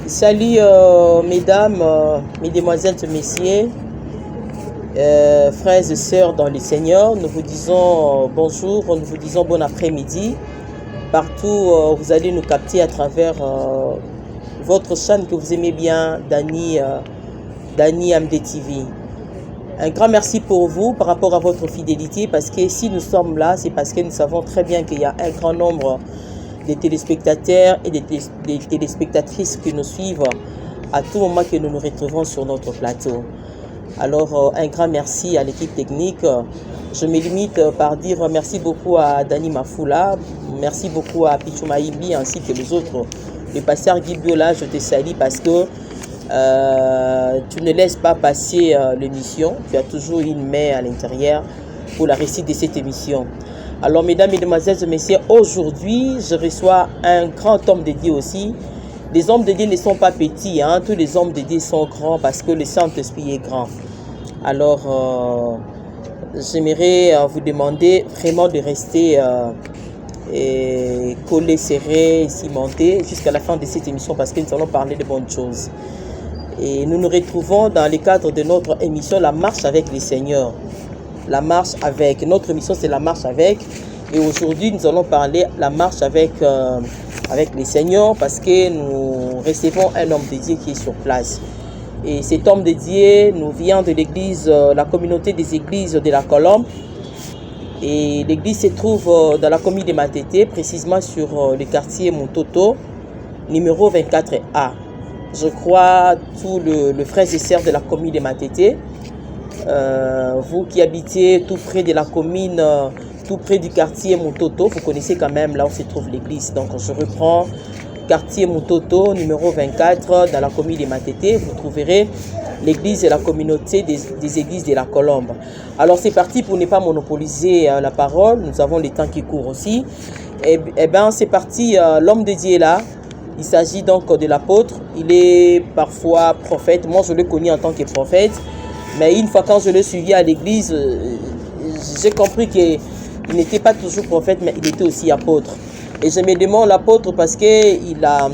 Salut mesdames, mesdemoiselles et messieurs, frères et sœurs dans le Seigneur. Nous vous disons bonjour, nous vous disons bon après-midi. Partout vous allez nous capter à travers votre chaîne que vous aimez bien, Dani MD TV. Un grand merci pour vous par rapport à votre fidélité, parce que si nous sommes là, c'est parce que nous savons très bien qu'il y a un grand nombre des téléspectateurs et des téléspectatrices qui nous suivent à tout moment que nous nous retrouvons sur notre plateau. Alors, un grand merci à l'équipe technique. Je me limite par dire merci beaucoup à Dani Mafoula, merci beaucoup à Pichou Maïbi ainsi que les autres. Le pasteur Guy Biola, je te salue parce que tu ne laisses pas passer l'émission. Tu as toujours une main à l'intérieur pour la réussite de cette émission. Alors, mesdames, mesdemoiselles et messieurs, aujourd'hui, je reçois un grand homme de Dieu aussi. Les hommes de Dieu ne sont pas petits, hein? Tous les hommes de Dieu sont grands parce que le Saint-Esprit est grand. Alors, j'aimerais vous demander vraiment de rester collés, serrés, cimentés jusqu'à la fin de cette émission parce que nous allons parler de bonnes choses. Et nous nous retrouvons dans le cadre de notre émission La Marche avec les Seigneurs. La marche avec. Notre émission, c'est La Marche avec. Et aujourd'hui, nous allons parler la marche avec les Seigneurs parce que nous recevons un homme de Dieu qui est sur place. Et cet homme de Dieu nous vient de l'église, la communauté des églises de la Colombe. Et l'église se trouve dans la commune de Matete, précisément sur le quartier Montoto, numéro 24A. Je crois tous les frères et sœurs de la commune de Matete. Vous qui habitez tout près de la commune, tout près du quartier Montoto, vous connaissez quand même là où se trouve l'église. Donc je reprends quartier Montoto, numéro 24, dans la commune de Matete. Vous trouverez l'église et la communauté des églises de la Colombe. Alors c'est parti pour ne pas monopoliser la parole. Nous avons le temps qui court aussi. Et bien c'est parti, l'homme de Dieu est là. Il s'agit donc de l'apôtre. Il est parfois prophète. Moi je le connais en tant que prophète. Mais une fois quand je l'ai suivi à l'église, j'ai compris qu'il n'était pas toujours prophète, mais il était aussi apôtre. Et je me demande l'apôtre parce qu'il a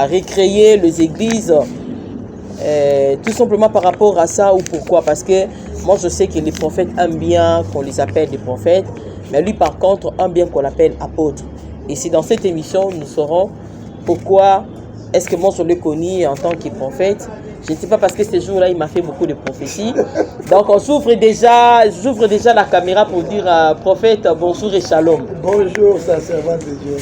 recréé les églises, tout simplement par rapport à ça ou pourquoi. Parce que moi je sais que les prophètes aiment bien qu'on les appelle des prophètes, mais lui par contre aime bien qu'on l'appelle apôtre. Et c'est dans cette émission nous saurons pourquoi est-ce que moi je le connais en tant que prophète. Je ne sais pas parce que ce jour-là, il m'a fait beaucoup de prophéties. Donc, j'ouvre déjà la caméra pour dire à prophète bonjour et shalom. Bonjour, sa servante de Dieu.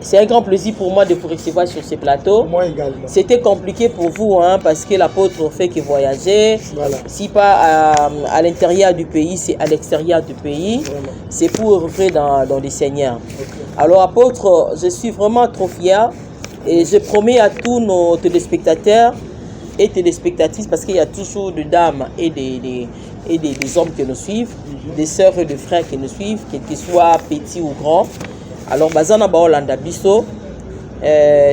C'est un grand plaisir pour moi de vous recevoir sur ce plateau. Moi également. C'était compliqué pour vous, hein, parce que l'apôtre fait que voyager. Voilà. Si pas à l'intérieur du pays, c'est à l'extérieur du pays. Vraiment. C'est pour œuvrer dans les Seigneurs. Okay. Alors, apôtre, je suis vraiment trop fier. Et je promets à tous nos téléspectateurs et téléspectatrices, parce qu'il y a toujours des dames et des hommes qui nous suivent, des sœurs et des frères qui nous suivent, qu'ils soient petits ou grands. Alors, Bazana Baolanda Bisso,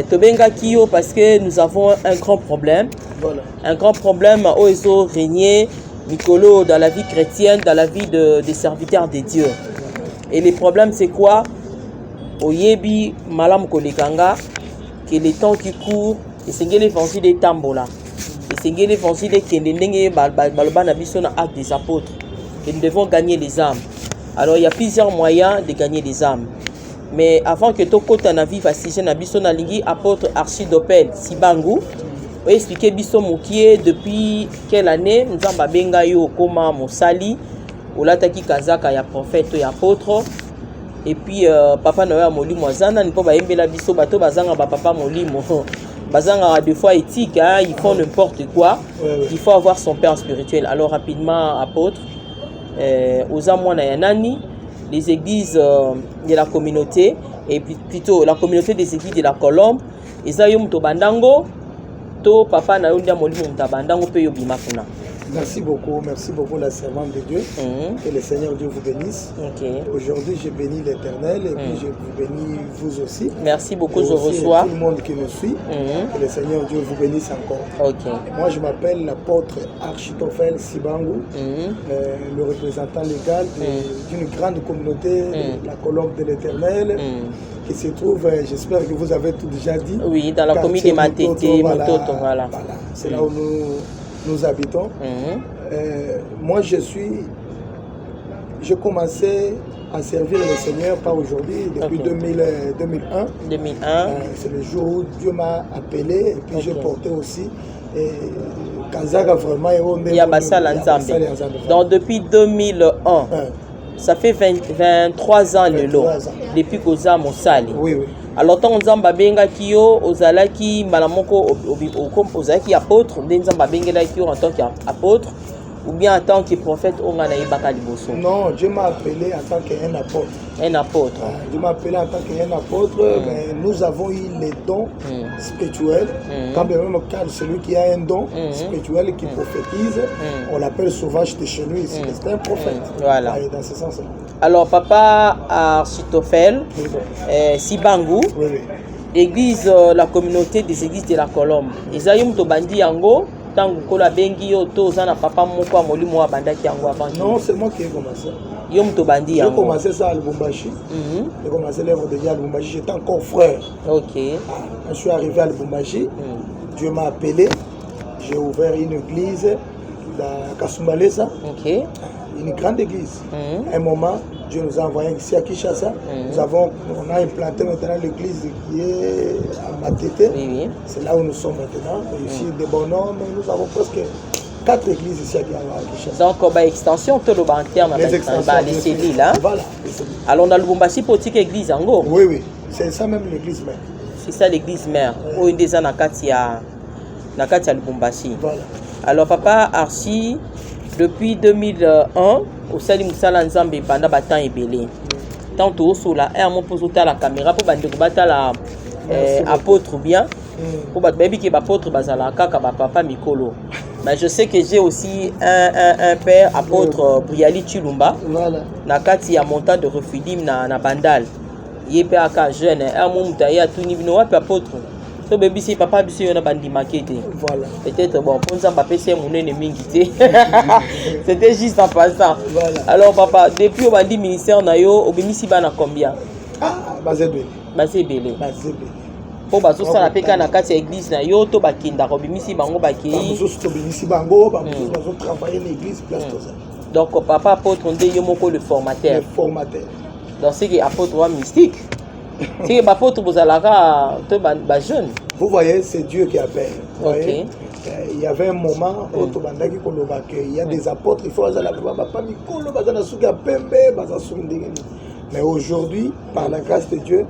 Tobenga Kio, parce que nous avons un grand problème. Voilà. Un grand problème où ils ont régné, Nicolo, dans la vie chrétienne, dans la vie des serviteurs de Dieu. Et le problème, c'est quoi? Oyebi, Malam Kolekanga, que les temps qui courent, et c'est l'évangile des Tambola. Et c'est l'évangile qui est acte des apôtres. Et nous devons gagner les âmes. Alors il y a plusieurs moyens de gagner les âmes. Mais avant que tout côté na vie facile na biso na lingi apôtre Archidopel Sibangu, on expliquer biso mokie depuis quelle année nous avons benga yo koma mosali olataki kazaka ya prophète et apôtre. Et puis papa na yo molimo azana ni po ba yembela biso bato bazanga ba papa molimo. Bazanga des fois éthique, hein, ils font n'importe quoi. Ouais. Il faut avoir son père spirituel. Alors rapidement, apôtre, aux amoina yanani, les églises de la communauté, et puis plutôt la communauté des églises de la Colombe, Ezayum to bandango, to papa na yondia molimo mtabandango pe yo bimafuna. Merci beaucoup la servante de Dieu. Que le Seigneur Dieu vous bénisse. Okay. Aujourd'hui, je bénis l'Éternel et puis je vous bénis vous aussi. Merci beaucoup, et je reçois. Tout le monde qui nous suit. Que le Seigneur Dieu vous bénisse encore. Okay. Moi, je m'appelle l'apôtre Architopel Sibangu, le représentant légal d'une grande communauté, la Colombe de l'Éternel, qui se trouve, j'espère que vous avez tout déjà dit. Oui, dans la commune de Matete, Mototo, voilà. C'est là où nous habitons. Moi, j'ai commencé à servir le Seigneur, pas aujourd'hui, depuis 2001. 2001. C'est le jour où Dieu m'a appelé et puis j'ai porté aussi. Kazaga vraiment. Donc depuis 2001, ça fait 23 ans le lot, depuis que vous avez Moussali. Oui, oui. Alors, quand on a benga kio, ozalaki malamoko ozalaki apôtre, on a benga kio en tant qu'apôtre, ou bien en tant que prophète, on a naïbaka liboso. Non, Dieu m'a appelé en tant qu'un apôtre. Un apôtre. Dieu m'a appelé en tant qu'un apôtre. Mais nous avons eu les dons spirituels. Quand même celui qui a un don spirituel qui prophétise, on l'appelle souvent chez nous ici. C'est un prophète. Voilà. Dans ce sens-là. Alors, papa Architophel, Sibangu, église, la communauté des églises de la Colombe. Isaïum Tobandi Yango. Non, c'est moi qui ai commencé. J'ai commencé ça à Lubumbashi. J'ai commencé l'œuvre de Dieu à Lubumbashi. J'étais encore frère. Ok. Quand je suis arrivé à Lubumbashi, Dieu m'a appelé. J'ai ouvert une église à Kasumbalesa. Ok. Une grande église. À un moment, Dieu nous a envoyé ici à Kinshasa. On a implanté maintenant l'église qui est à Matete. C'est là où nous sommes maintenant. Et ici, des bonhommes, nous avons presque 4 églises ici à Kinshasa. Donc, extension, tout le interne, les cellules là. Voilà. Alors, on a le Lubumbashi pour une église en gros. Oui, oui. C'est ça même l'église mère. C'est ça l'église mère. Où il y a des ans à Lubumbashi. Voilà. Alors, papa Archi, depuis 2001, au Salim Moussala Nzambe, pendant Batan et Belé. Tant au sur la air, mon pose la caméra pour battre la apôtre bien. Pour battre baby qui est apôtre, bazala kaka papa Mikolo. Mais je sais que j'ai aussi un père apôtre Briali Chilumba. Voilà. Nakati a montant de refudim na Bandal. Il est père jeune, un monde d'ailleurs tout niveau apôtre. So baby si papa bisi yona bandi maquette. Voilà. Peut-être bon pour ça papa c'est mon ennemi qui c'était juste en passant. Voilà. Alors papa depuis au bandi ministère na yo obimisi bana combien? Bazébé. Bazébé. Po bazo sala peka na kati ya église na yo to bakinda obimisi bango bakei. Bazo to bimisi bango, bazo travailler l'église place tout ça. Donc papa apôtre ndé yo moko le formateur. Le formateur. Donc c'est que apôtre wa mystique. C'est que apôtre bozalaka to ba jeune. Vous voyez, c'est Dieu qui appelle. OK. Il y avait un moment où il y a des apôtres, il faut mais aujourd'hui, par la grâce de Dieu,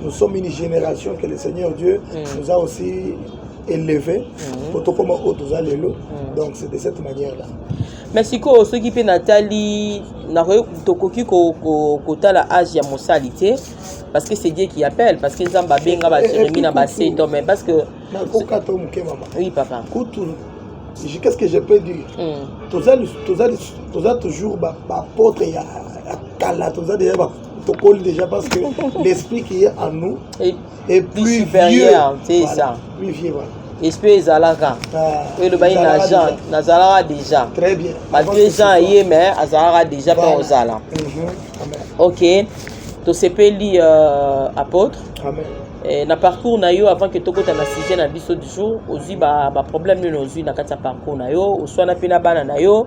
nous sommes une génération que le Seigneur Dieu nous a aussi élevés. Donc c'est de cette manière-là. Mais si ceux qui peuvent Nathalie, tokoki kotala âge ya mosalité, parce que c'est Dieu qui appelle, parce que Nzamba benga ba Jérémie na ba Sédon, mais parce que oui papa. Qu'est-ce que je peux dire? Toujours apôtre ya kala, déjà parce que l'esprit qui est en nous est plus supérieur, c'est ça. Plus vieux. Esprit Zalaka. Et le bain Nazara déjà. Très bien. Malgré Jean et mais Azara déjà pas aux Zala. Ok. To sepeli apôtre. Amen. Et na parcours na yo avant que toko ta na sujet na biso du jour, ozi ba problème nous ozi na kata parcours na yo, ou soit na pena bana na yo.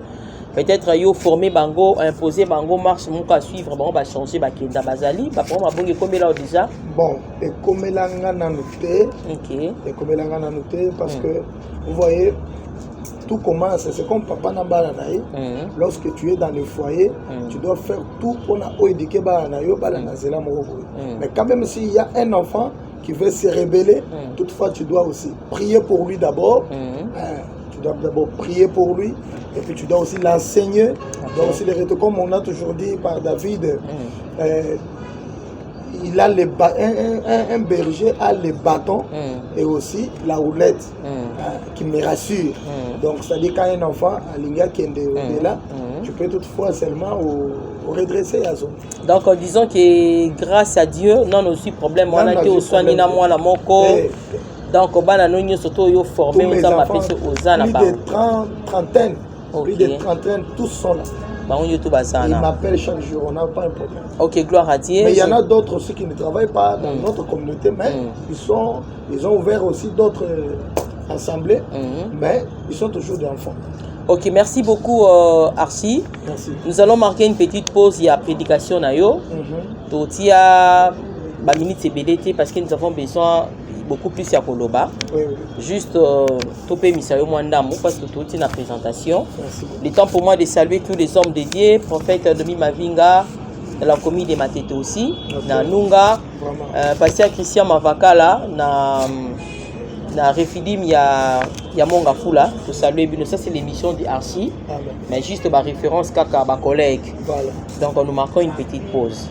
Peut-être yo former bango, imposer bango marche mon à suivre, bon va changer ba kenda bazali, ba pour ma bonge comme là déjà. Bon, et comme là ngana noté. OK. Et comme là ngana noté parce que vous voyez tout commence, c'est comme papa na bana na ye. Lorsque tu es dans le foyer, tu dois faire tout pour na éduquer bana na yo bana na zela mo. Mais quand même s'il y a un enfant qui veut se rebeller, toutefois tu dois aussi prier pour lui d'abord. Tu dois d'abord prier pour lui. Et puis tu dois aussi l'enseigner, tu dois aussi les retours, comme on a toujours dit par David, il a un berger a les bâtons et aussi la roulette qui me rassure. Donc ça dit quand un enfant a l'inga qui est là, tu peux toutefois seulement redresser à son. Donc disons que grâce à Dieu, non aussi problème, on a été au soin ni na moi la moko. Donc on va nous surtout yo former aux enfants, plus de trentaine, plus de trentaine, tous sont là. Ils m'appellent chaque jour, on n'a pas un problème. Ok, gloire à Dieu. Mais il y en a d'autres aussi qui ne travaillent pas dans notre communauté, mais ils ont ouvert aussi d'autres assemblées, mais ils sont toujours des enfants. Ok, merci beaucoup Archie. Merci. Nous allons marquer une petite pause, il y a prédication nayo. Il y a minute CBDT parce que nous avons besoin beaucoup plus à Koloba. Juste topé misayo mwandamu parce que tout est la présentation. Le temps pour moi de saluer tous les hommes dédiés, prophète Demi Mavinga, dans la commune de Matete aussi, na Nunga, pasteur Christian Mavakala, na Refidim ya Monga Fula, pour saluer bien. Ça c'est l'émission de Archie, mais juste ma référence kaka ma collègue. Voilà. Donc nous marquons une petite pause.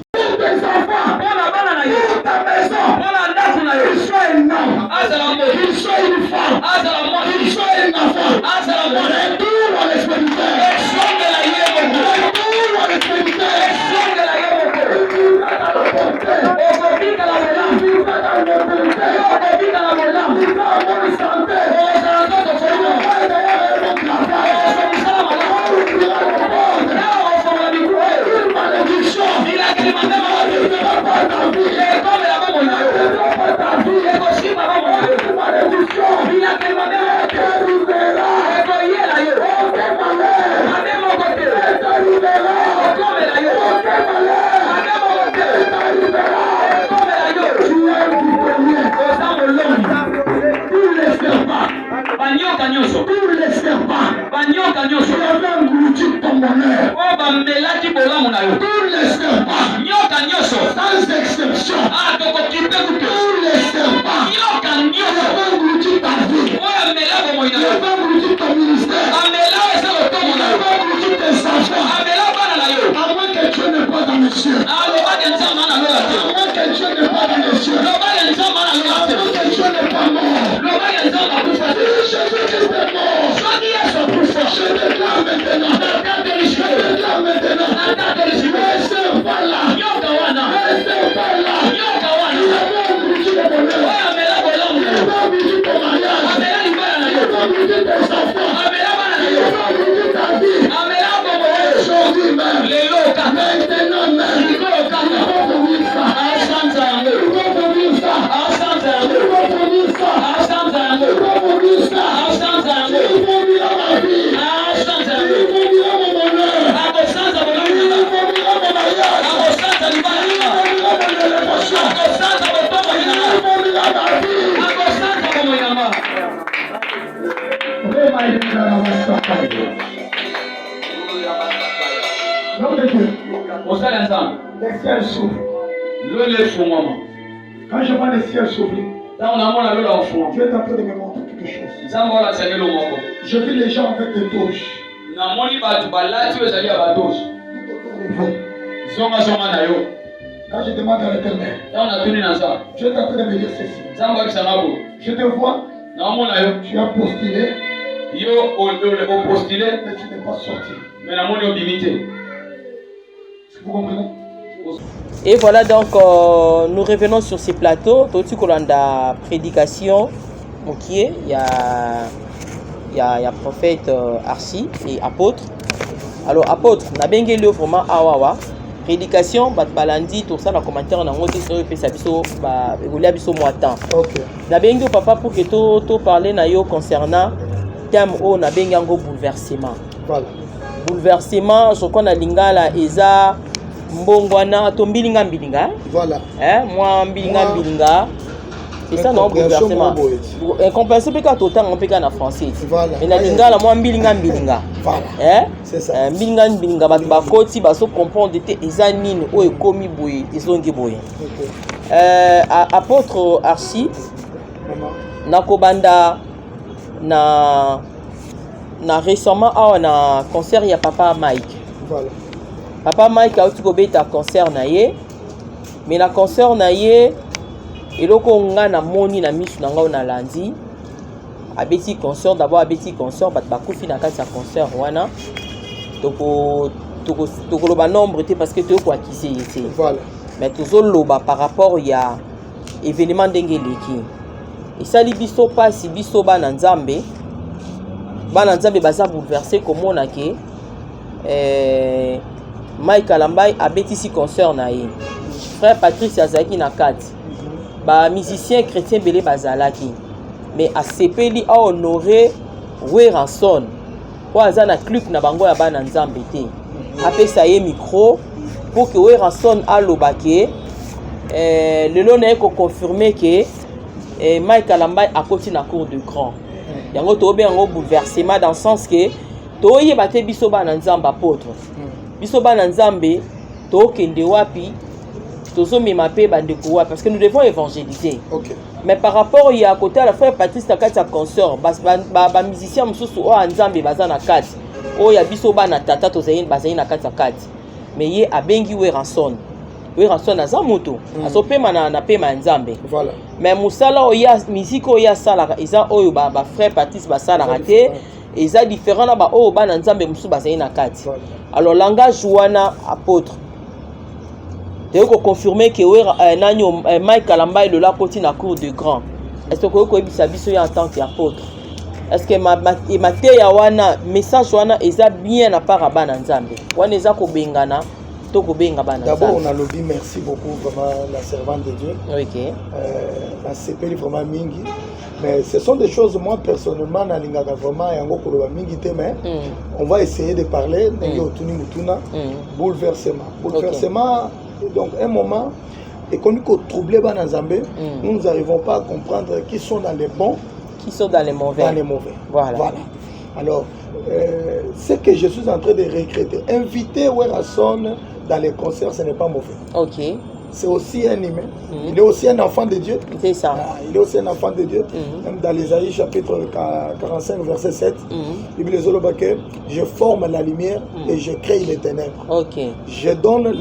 Quand je vois le ciel s'ouvrir, Dieu est en train de me montrer quelque chose. Je vis les gens avec des touches. Quand je demande à l'Éternel, Dieu est en train de me dire ceci. Je te vois, tu as postulé, mais tu n'es pas sorti. Vous comprenez? Et voilà donc nous revenons sur ces plateaux. Tout Kolanda prédication, il y a prophète Archie et apôtre. Alors apôtre, na bengeli vraiment awawa prédication bat balandi tout ça dans commentaire na ngoti so pe sabiso ba egolia biso moatan. OK. Na bengi papa pour que to parler na yo concernant thème o na bengi ngo bouleversement. Voilà. Bouleversement je connais lingala eza mbongwana to mbilinga. Voilà. Moi mbilinga. C'est ça non bouleversement. Incompréhension peut ka total on peut ka na français. Voilà. Mais na lingala moi mbilinga. Voilà. C'est ça. Mbilinga ba koti ba so comprendre te eza nini o ekomi boye ezongi boye. Apôtre Archie nakobanda na récemment na concert ya papa Mike. Voilà. Papa Mike a kobeta concert na ye. Mais na concert na ye eloko nga na moni na misu na nga na landi abeti concert d'abord abeti concert bat bakufi na kati ya concert wana toko loba nombre te parce que to ko acquiser été. Voilà. Mais tozo loba par rapport ya événement ndenge leki. Et ça li biso pasi biso bana nzambe baza bouleversé comme on a que Mike Kalambai abetisi concert na ye. Frère Patrice azalaki na kati. Ba musicien chrétien belé bazalaki. Mais asepeli a honoré Weranson. Po aza na clip na bango ya bana nzambe te. Apesa ye micro pour que Weranson alobake lelo na ko confirmer que Mike Kalambai akoti na cour de grand. Yango to be yango bouleversement dans le sens que to yeba te biso bana nzambe apôtre. Biso bana nzambe to kende wapi tozo mema pe bandeko wapi parce que nous devons évangéliser. OK. Mais par rapport il y a à côté à la frère Patrice Takati sa consort ba musicien mususu o nzambe baza na kati. O ya biso bana tata tozayin bazayin na kati kati. Mais ye abengi Weranson. Weranson aza moto. Aso pema na pema nzambe. Voilà. Mais musala o ya musique o ya sala eza oyo ba frère Patrice ba sala raté. Eza différent na ba oyo bana nzambe mususu bazayin na kati. Alors langage wana apôtre tu veux confirmer que Mike Kalambai le la poti na cour de grand. Est-ce que vous avez biso en tant qu'apôtre? Est-ce que ma ya wana message wana eza bien à part bana nzambe? Wana eza ko bengana to ko benga bana nzambe. D'abord on a lobby merci beaucoup vraiment la servante de Dieu. OK. La CPL vraiment mingi. Mais ce sont des choses moi personnellement na lingaka vraiment yango ko loba mingi te mais on va essayer de parler ndenge otuni mutuna bouleversement. Bouleversement donc un moment et connu qu'on troublé bana nzambe, nous n'arrivons pas à comprendre qui sont dans les bons, qui sont dans les mauvais. Dans les mauvais. Voilà. Alors ce que je suis en train de regretter, inviter Weranson dans les concerts, ce n'est pas mauvais. OK. C'est aussi un humain. Il est aussi un enfant de Dieu. C'est ça. Il est aussi un enfant de Dieu. Même dans l'Ésaïe chapitre 45, verset 7, il dit je forme la lumière et je crée les ténèbres. OK. Je donne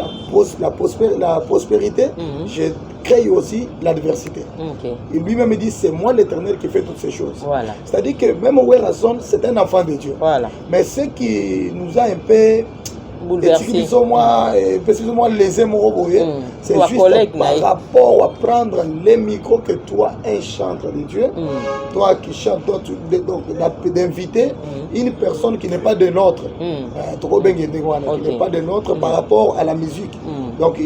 la prospérité, je crée aussi l'adversité. OK. Et lui-même dit c'est moi l'Éternel qui fait toutes ces choses. Voilà. C'est-à-dire que même Weranson, c'est un enfant de Dieu. Voilà. Mais ce qui nous a un peu bouleversé. Précisément les émotions, c'est juste par rapport à prendre les micros que toi, un chanteur de Dieu, toi qui chantes, d'inviter une personne qui n'est pas de nôtre, qui n'est pas de nôtre par rapport à la musique. Donc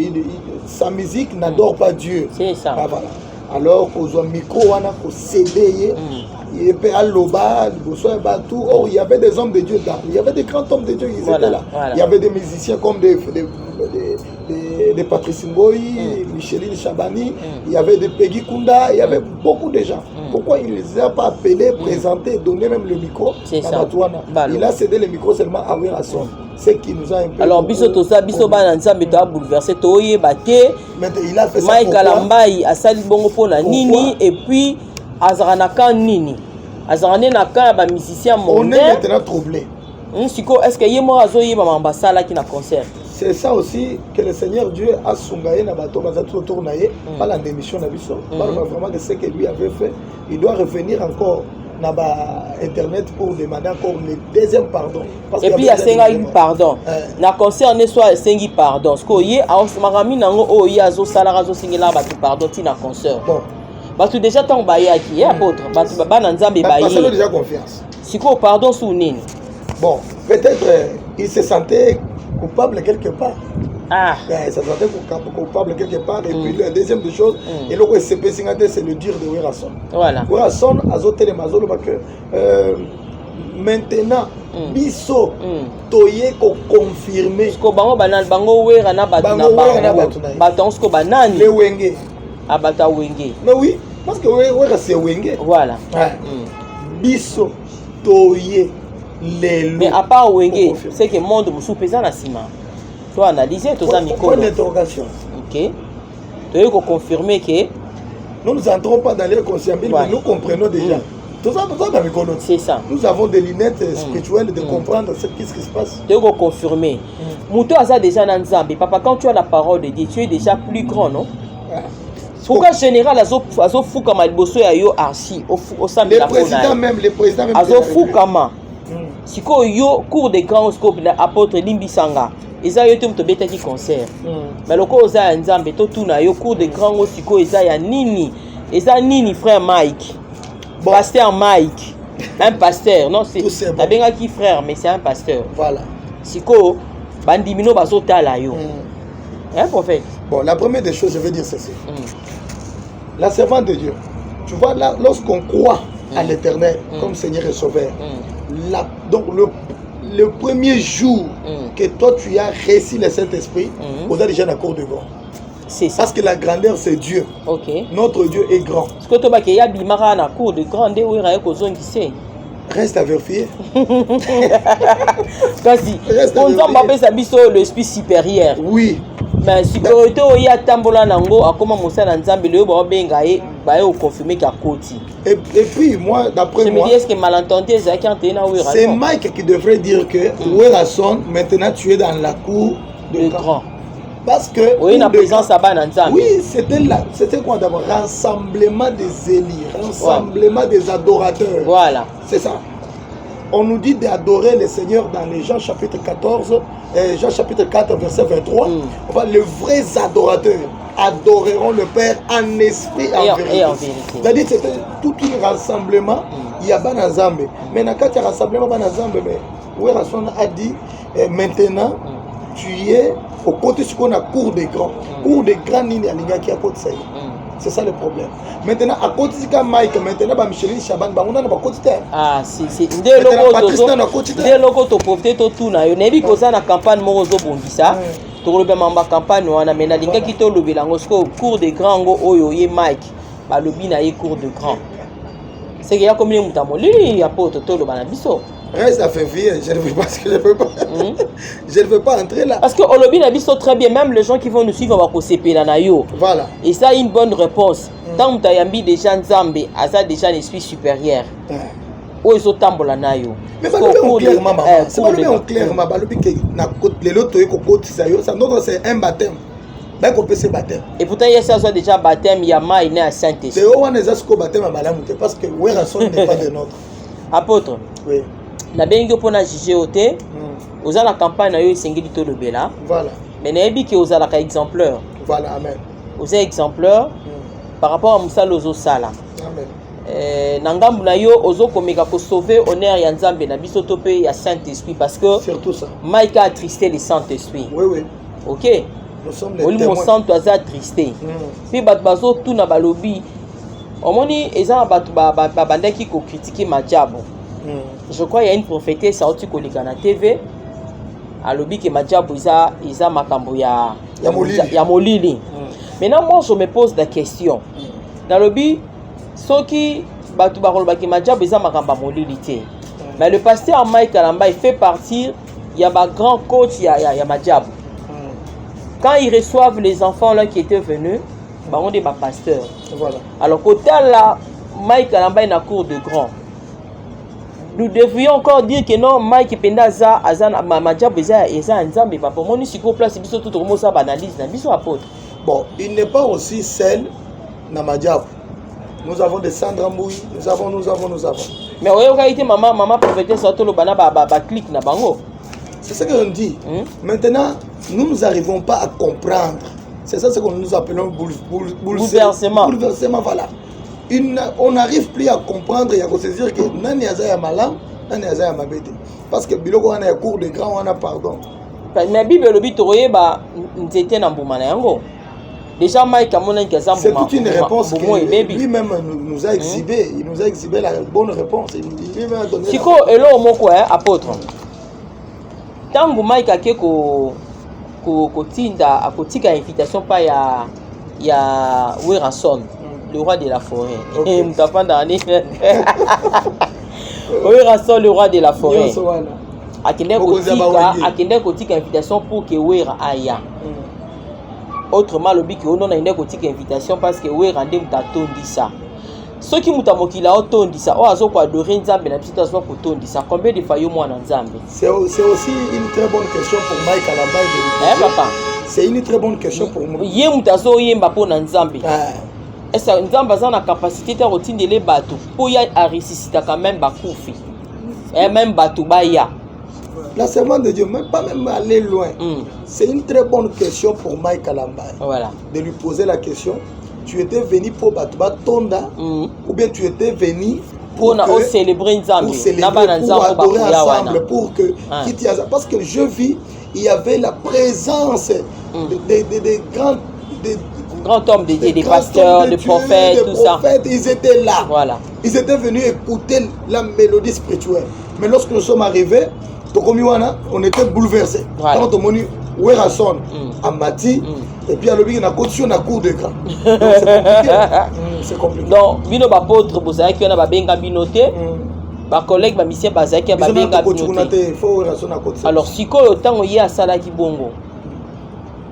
sa musique n'adore pas Dieu. C'est ça. Voilà. Alors qu'au micro, on a cédé. Il y avait des hommes de Dieu là. Il y avait des grands hommes de Dieu qui étaient là. Voilà. Il y avait des musiciens comme des Patrice Ngoï, Micheline Chabani, il y avait des Peggy Kunda, il y avait beaucoup de gens. Pourquoi il ne les a pas appelés, présentés, donné même le micro à Batouana? Il a cédé le micro seulement à Weranson. Ce qui nous a un peu... Alors, biso bananzambe to a bouleversé, to yebate. Mais il a fait ça Mike Kalambai a sali bongo pona nini et puis azaranakan nini. Azaranakan ba musicien mondain. On est maintenant troublé. Est-ce que yemo azo yeba mambasala qui na concert? C'est ça aussi que le Seigneur Dieu a songaé na bato bazatu autour naie par la démission na biso. Vraiment que ce que lui avait fait, il doit revenir encore na internet pour demander encore le deuxième pardon. Parce et puis il y a 5 pardon. Na concert ne soit 5 pardon. Ce que yé a osmarami nango o yazo salara zo singela ba pardon ti na concert. Bon. Parce que déjà tant ba yaki apôtre, batu baba na nzambe ba yi. Parce que déjà confiance. Siko pardon sous nini. Bon, peut-être il se sentait coupable quelque part. Ah. Il se sentait coupable quelque part. Et puis la deuxième des choses, et le c'est le dire de Weranson. Voilà. Weranson a zoté les mazos parce que maintenant, biso toye ko confirmer. Sko bango banal bango wera na batuna bango. Baton sko banani. Le wenge. Abata wenge. Mais oui, parce que wera c'est wenge. Voilà. Biso toye les. Mais à part wenge, c'est que le monde musu pesa na sima. Toi analyser tous amis. Point d'interrogation. OK. Tu veux confirmer que nous ne entrons pas dans les conscients, mais nous comprenons déjà. Tout ça, c'est ça. Nous avons des lunettes spirituelles de comprendre ce qui se passe. Tu veux confirmer. Mouto a déjà dans Nzambe. Papa, quand tu as la parole de Dieu, tu es déjà plus grand, non? Pourquoi général azo fukama liboso ya yo archi au sein de la président même azo fukama siko yo cours de grand scope na apôtre Limbisanga eza yo te mto betaki concert mais loko oza ya Nzambe to tuna yo cours de grand siko eza ya nini frère Mike pasteur Mike un pasteur non c'est abenga qui frère mais c'est un pasteur voilà Siko, bandimino bazotala yo. Hein, prophète? Bon, la première des choses, je veux dire ceci. La servante de Dieu, tu vois, là, lorsqu'on croit à l'Éternel comme Seigneur et Sauveur, donc le premier jour que toi tu as reçu le Saint-Esprit, on a déjà la cour de grand. C'est ça. Parce que la grandeur c'est Dieu. Ok. Notre Dieu est grand. Ce que tu as dit, il y a une cour de grand, où il y a un reste à vérifier. Kasi, on dit que l'esprit supérieur. Oui. Mais si tu as tambola nango, a comment Moussa Nzambe le ba benga e ba yo confirmer qu'à côté. Et puis moi d'après moi, est-ce que malentendu c'est Mike qui devrait dire que Werason maintenant tu es dans la cour de grand. Parce que oui, la présence à Bananzambe. Oui, c'était quoi d'abord? Rassemblement des élus, rassemblement des adorateurs. Voilà. C'est ça. On nous dit d'adorer le Seigneur dans les Jean chapitre 14, Jean chapitre 4 verset 23. Les vrais adorateurs adoreront le Père en esprit et en vérité. C'est-à-dire que c'était tout un rassemblement. Il y a Bananzambe. Mais dans le rassemblement Bananzambe, Werason a dit maintenant tu es au côté de ce qu'on a cour des grands. Cour des grands nini alinga qui a côté ça. C'est ça le problème. Maintenant, à côté de Mike, maintenant, Micheline Chaban, on a pas côté. Ah, si. Dès loko to profiter to tout na yo. Nebi koza na campagne morozo bongisa. To le mamba campagne wana mena linga ki to lobela ngosko cour des grands ngo oyo ye Mike. Ba lobi na ye cour de grand. C'est qu'il y a combien de temps lui apôtre to lo bana biso. Reste à février, je ne veux pas, je ne veux pas. Je ne veux pas entrer là. Parce que Olobi n'a visto très bien, même les gens qui vont nous suivre vont se na yo. Voilà. Et ça une bonne réponse. Tant que tu as déjà Nzambe, ça déjà un esprit supérieur. Où ils sont tambola na yo. Mais pas le clairement maman. C'est pas le clairement balobi que na les loto eko côté ça yo, ça donc c'est un baptême. Ben qu'on peut se baptême. Et pourtant il y a ça soit déjà baptême, il y a maï né à Saint-Esprit. C'est où on est à baptême à malamu parce que Werason n'est pas de notre. Apôtre. Oui. Na bengi pona juger oté oza la campagne na yo esengeli to lobela. Voilà. Mais na yebi ke oza la exemplaire. Voilà, amen. Oza exemplaire par rapport à Moussa Lozo Sala. Amen. Na ngambu na yo ozo komeka ko sauver honneur ya Nzambe na biso to pe ya Saint-Esprit parce que surtout ça. Mike a attristé le Saint-Esprit. Oui oui. OK. Nous sommes les témoins. Mon sang a attristé. Puis bat bazo tout na balobi. Omoni eza batu ba bandaki ko critiquer Madjabo. Je crois qu'il y a une prophétesse à la TV. À l'objet que Madjabo isa makambo ya molili. Maintenant moi je me pose la question. Dans l'objet ceux qui batu barolba ki Madjabo isa makambo molili té. Mais le pasteur Mike Kalamba il fait partie il y a un grand coach ya Madjabo. Quand ils reçoivent les enfants là qui étaient venus, bah on dit ma pasteur. Voilà. Alors côté là Mike Kalamba est na cour de grand. Nous devrions encore dire que non, Mike Pendaza, Azan, Madjabo, Eza, Nzambe, papa, mon ici, place, biso tout le monde ça banalise, na biso apôtre. Bon, il n'est pas aussi seul, na Madjabo. Nous avons des Sandra Mouy, nous avons. Mais oui, quand il était maman prophétesse, ça tout le bana, clic na bango. C'est ce qu'on dit. Maintenant, nous n'arrivons pas à comprendre. C'est ça ce que nous appelons bouleversement. Bouleversement, voilà. On n'arrive plus à comprendre et à se dire que nani azaya malam, nani azaya mabete. Parce que biloko wana ya cour de grand wana pardon. Mais Bible lobi toroye ba nzete na mbuma na yango. Déjà Mike amona nkaza mbuma. C'est toute une réponse que lui-même nous a exhibé, il nous a exhibé la bonne réponse, il lui-même a donné. Siko elo moko apôtre. Tangu Mike akeko ko tinda akotika invitation pa ya Werason. Le roi de la forêt. Okay. Oui, Rasson, le roi de la forêt. Akende kotika invitation pour que Wera aya. Autrement, le but que on a une kotika invitation parce que Wera ndem tatondi ça. Ceux qui mutamokila otondi ça, o azoko adorer Nzambe na petite azo kotondi ça. Combien de fois yo mwana Nzambe? C'est aussi une très bonne question pour Mike Kalamba de papa. C'est une très bonne question pour moi. Yé mutazo yemba po na Nzambe. Est-ce que Nzambe a la capacité de retirer les bateaux pour y ressusciter quand même bakoufi et même bateau baya. La servante de Dieu, même pas même aller loin. C'est une très bonne question pour Mike Kalamba. Voilà. De lui poser la question. Tu étais venu pour Batouba Tonda ou bien tu étais venu pour célébrer Nzambe, pour adorer ensemble, pour que parce que je vis, il y avait la présence des grands hommes de Dieu, des pasteurs, des prophètes, tout ça. Ils étaient là. Voilà. Ils étaient venus écouter la mélodie spirituelle. Mais lorsque nous sommes arrivés, on était bouleversés. Quand on a Werason, Amati, et puis à l'objet, on a continué à cours de grand. C'est compliqué. Donc, bino bapôtre, vous savez qu'il y a un benga binoté. Ba collègue ba mission bazaki ba benga binoté. Alors, si ko autant y a sala ki bongo.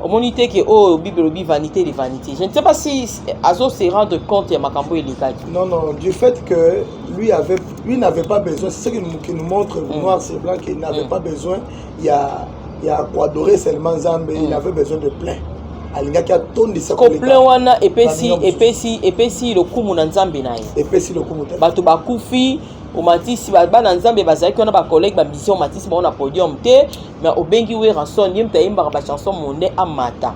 Au monité que oh Bible vanité de vanité. Je ne sais pas si Azo se rendre compte de Makambo et les Non, du fait que lui n'avait pas besoin, c'est ce qui nous montre noir c'est blanc qu'il n'avait pas besoin. Il y a quoi adorer seulement Zambé, il avait besoin de plein. Alinga qui a ton de sa plein wana epesi le kumu na Nzambe na ye. Epesi le kumu. Bato bakufi au matisi bana Nzambe bazaki on a ba collègue ba mission matisi ba on a podium te mais obengi we ranson yem taimba ba chanson monde amata.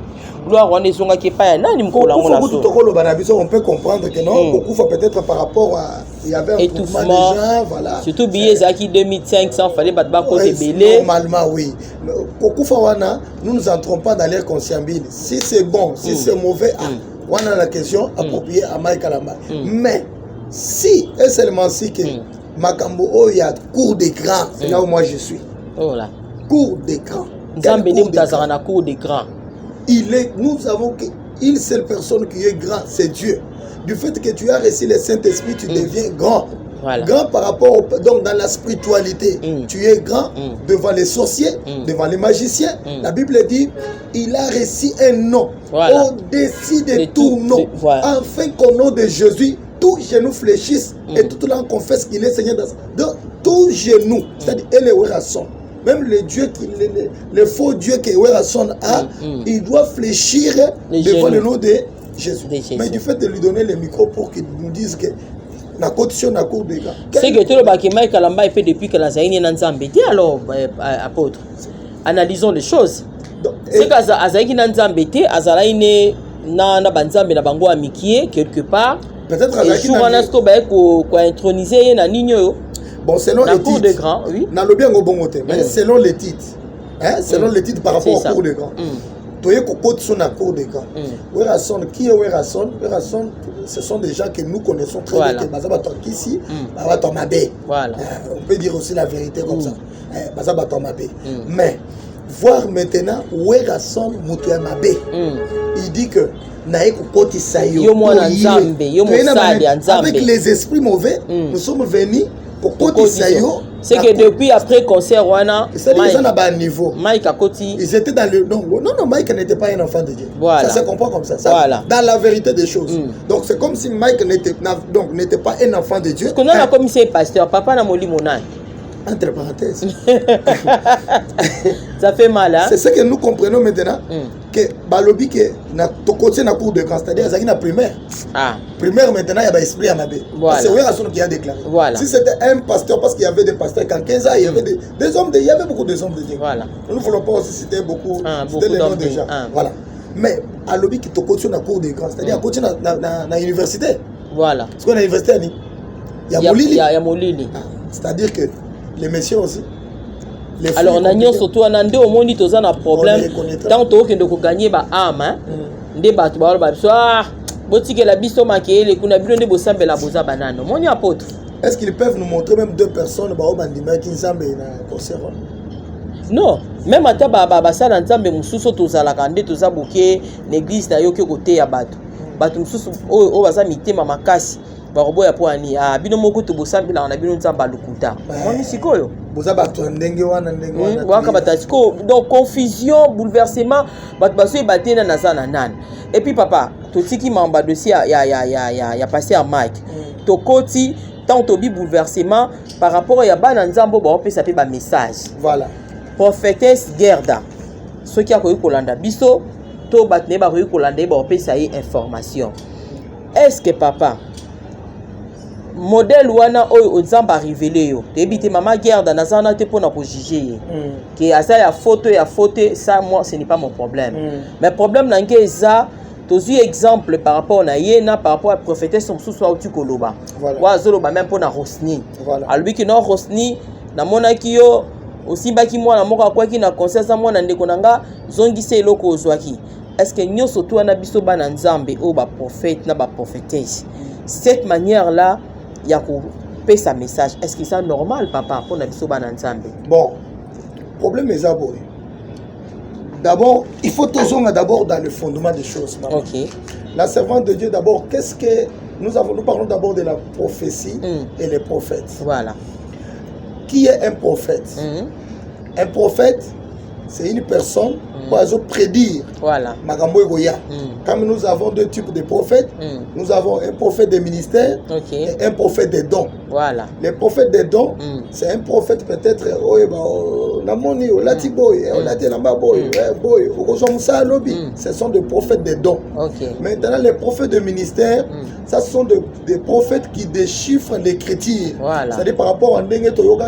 Gloire on ezonga ki pa ya nani mkola ngona so. On peut comprendre que non beaucoup fois peut-être par rapport à il y avait un étouffement déjà voilà. Surtout billet zaki 2500 fallait battre ba côté belé. Normalement oui. Beaucoup fois nous entrons pas dans l'air conscient. Si c'est bon, si c'est mauvais, on a la question appropriée à Mike Kalamba. Mais si et seulement si que Makambo il y a cours d'écran, c'est là où moi je suis. Oh là. Cours d'écran. Cours d'écran. Nous savons qu'une seule personne qui est grand, c'est Dieu. Du fait que tu as reçu le Saint-Esprit, tu deviens grand. Voilà. Grand par rapport donc dans la spiritualité. Tu es grand devant les sorciers, devant les magiciens. La Bible dit, il a reçu un nom au-dessus de tout nom. Afin qu'au nom de Jésus, tous genoux fléchissent et toute langue confesse qu'il est Seigneur. Donc, tous genoux, c'est-à-dire, et les Werason. Même le Dieu, le faux Dieu que Werason a, il doit fléchir devant le nom de Jésus. Mais du fait de lui donner le micro pour qu'il nous dise que la condition na cour des gars. C'est que tout le bâtiment Kalamba est fait depuis que la Zaïne est Nzambe. Alors, apôtre, analysons les choses. C'est que Azaïki Nzambe, Azalaïne na Banzambe na Bango Amikie, quelque part. Peut-être Azaïki Nzambe quoi introniser na Nino. Bon, selon les titres, de grand, oui. Mais selon les titres, selon les titres par rapport au cours de grand. Tu es cocotte sur la cour de grand. Werason, qui est Werason? Werason, ce sont des gens que nous connaissons très bien. Ici, voilà. On peut dire aussi la vérité comme ça. Mais voir maintenant Werason Mutuyamabe, il dit que avec les esprits mauvais, nous sommes venus. C'est que depuis après concert Wana, Mike a côté. Ils étaient dans le non, Mike n'était pas un enfant de Dieu. Voilà. Ça se comprend comme ça. Voilà. Dans la vérité des choses. Donc c'est comme si Mike n'était pas un enfant de Dieu. Parce qu'on a comme c'est pasteur, papa n'a moli monan. Entre parenthèses. Ça fait mal, hein? C'est ce que nous comprenons maintenant. Que Balobi que na côté na cour de grand, c'est-à-dire ça primaire. Primaire maintenant il y a l'esprit à Mabé. C'est Werason qui a déclaré. Voilà. Si c'était un pasteur, parce qu'il y avait des pasteurs quand 15 ans, il y avait des hommes il y avait beaucoup de hommes de Dieu. Voilà. Nous ne voulons pas aussi citer beaucoup les noms de gens. Voilà. Mais à l'objet qui te côté na cour de grand, c'est-à-dire à côté na université. Voilà. Parce qu'on a université il y a Molili. C'est-à-dire que les messieurs aussi. Alors on a nion surtout on a ndé au monde tous un problème tant que de gagner ba âme ndé ba tu ba botike la biso makele kuna bino ndé bosambe la boza banano mon apôtre. Est-ce qu'ils peuvent nous montrer même deux personnes ba obandima ki nzambe na concert? Non, même ata ba sala nzambe mususu tozala kande tozaboke l'église na yo ke côté ya bato mususu o baza mitema makasi baroboya po ani bino moko to bosambila na bino nzamba lukuta moni sikoyo boza bato ndenge wana waka batasiko donc confusion bouleversement bato baso batena na zana nan et puis papa to tiki mamba dossier ya passé à Mike to koti tant to bi bouleversement par rapport ya bana nzambo ba opesa pe ba message voilà prophétesse Gerda ce qui a koyi kolanda biso to batne ba koyi kolanda ba opesa yi information. Est-ce que papa modèle wana oyo ozamba révélé yo débité maman Gerda nazana te pona ko juger que asa ya photo ça moi ce n'est pas mon problème mais problème nange eza tozwi exemple par rapport na yena par rapport à prophétesse mosusu auti koloba wa azoloba même pour na Rosni alobi ki no Rosni namonaki yo osimbaki mwana moko akwaki na conseil za mwana ndeko nanga zongisa eloko ozwaki. Est-ce que nyonso to na biso bana nzambe o ba prophète na ba prophétesse cette manière là ya ko pesa message, est-ce que c'est normal papa pour na biso bana nzambe? Bon, problème est d'abord. D'abord, il faut toujours d'abord dans le fondement des choses. Maman. OK. La servante de Dieu d'abord, qu'est-ce que nous parlons d'abord de la prophétie et les prophètes. Voilà. Qui est un prophète? Un prophète, c'est une personne qui va prédire. Voilà. Comme nous avons deux types de prophètes, nous avons un prophète des ministères et un prophète des dons. Voilà. Les prophètes des dons, c'est un prophète peut-être ce sont des prophètes des dons. Maintenant, les prophètes de ministère, ça sont des prophètes qui déchiffrent l'écriture. Voilà. C'est-à-dire par rapport à Ndenge Toyoga,